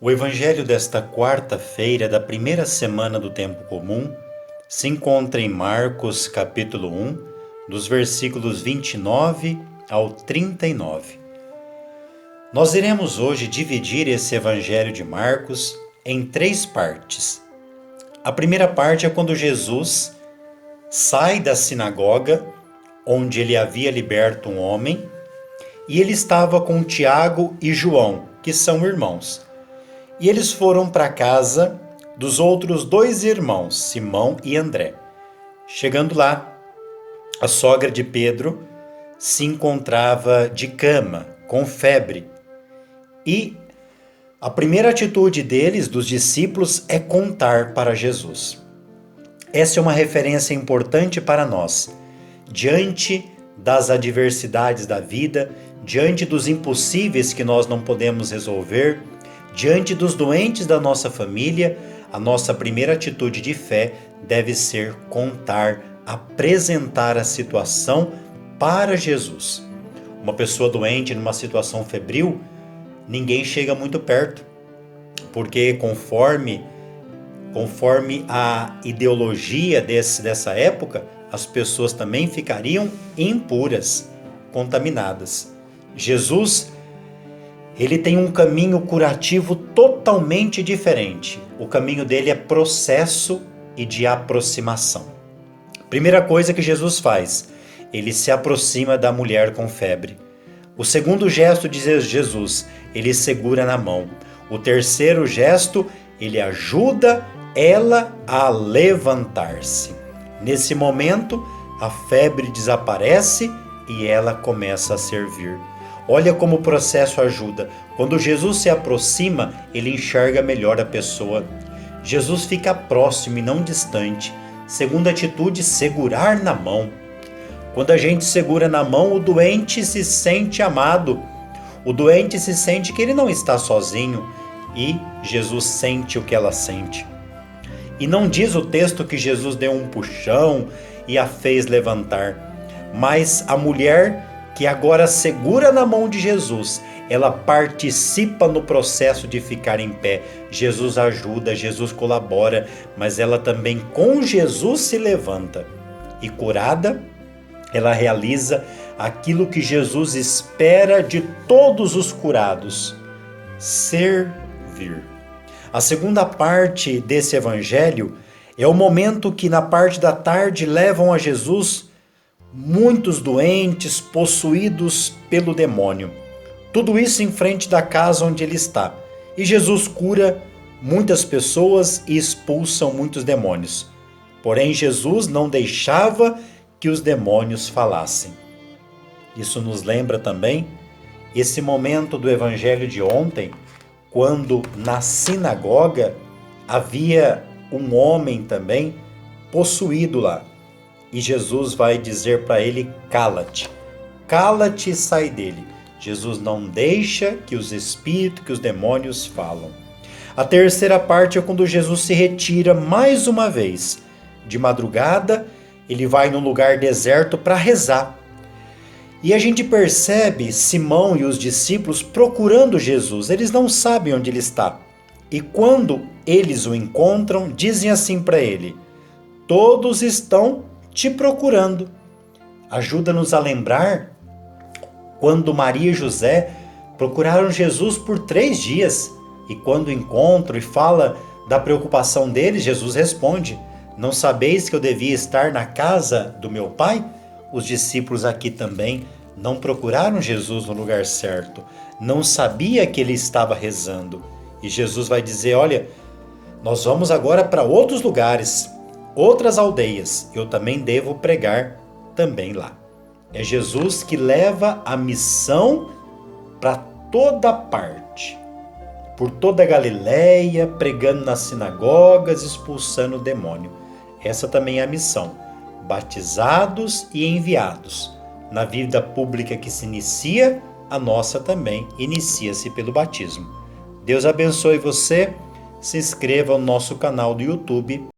O evangelho desta quarta-feira da primeira semana do tempo comum se encontra em Marcos, capítulo 1, dos versículos 29 ao 39. Nós iremos hoje dividir esse evangelho de Marcos em 3 partes. A primeira parte é quando Jesus sai da sinagoga, onde ele havia liberto um homem, e ele estava com Tiago e João, que são irmãos. E eles foram para a casa dos outros 2 irmãos, Simão e André. Chegando lá, a sogra de Pedro se encontrava de cama, com febre. E a primeira atitude deles, dos discípulos, é contar para Jesus. Essa é uma referência importante para nós. Diante das adversidades da vida, diante dos impossíveis que nós não podemos resolver, diante dos doentes da nossa família, a nossa primeira atitude de fé deve ser contar, apresentar a situação para Jesus. Uma pessoa doente numa situação febril, ninguém chega muito perto, porque conforme a ideologia dessa época, as pessoas também ficariam impuras, contaminadas. Jesus, ele tem um caminho curativo totalmente diferente. O caminho dele é processo e de aproximação. Primeira coisa que Jesus faz, ele se aproxima da mulher com febre. O segundo gesto de Jesus, ele segura na mão. O terceiro gesto, ele ajuda ela a levantar-se. Nesse momento, a febre desaparece e ela começa a servir. Olha como o processo ajuda. Quando Jesus se aproxima, ele enxerga melhor a pessoa. Jesus fica próximo e não distante. Segunda atitude, segurar na mão. Quando a gente segura na mão, o doente se sente amado. O doente se sente que ele não está sozinho e Jesus sente o que ela sente. E não diz o texto que Jesus deu um puxão e a fez levantar, mas a mulher que agora segura na mão de Jesus, ela participa no processo de ficar em pé. Jesus ajuda, Jesus colabora, mas ela também com Jesus se levanta. E curada, ela realiza aquilo que Jesus espera de todos os curados: servir. A segunda parte desse evangelho é o momento que na parte da tarde levam a Jesus muitos doentes, possuídos pelo demônio. Tudo isso em frente da casa onde ele está. E Jesus cura muitas pessoas e expulsam muitos demônios. Porém, Jesus não deixava que os demônios falassem. Isso nos lembra também esse momento do evangelho de ontem, quando na sinagoga havia um homem também possuído lá. E Jesus vai dizer para ele: cala-te, cala-te e sai dele. Jesus não deixa que os espíritos, que os demônios falam. A terceira parte é quando Jesus se retira mais uma vez. De madrugada, ele vai num lugar deserto para rezar. E a gente percebe Simão e os discípulos procurando Jesus. Eles não sabem onde ele está. E quando eles o encontram, dizem assim para ele: todos estão te procurando. Ajuda-nos a lembrar quando Maria e José procuraram Jesus por 3 dias. E quando encontram e fala da preocupação deles, Jesus responde: não sabeis que eu devia estar na casa do meu pai? Os discípulos aqui também não procuraram Jesus no lugar certo. Não sabia que ele estava rezando. E Jesus vai dizer: olha, nós vamos agora para outros lugares, outras aldeias. Eu também devo pregar também lá. É Jesus que leva a missão para toda parte. Por toda a Galileia, pregando nas sinagogas, expulsando o demônio. Essa também é a missão. Batizados e enviados. Na vida pública que se inicia, a nossa também inicia-se pelo batismo. Deus abençoe você. Se inscreva no nosso canal do YouTube.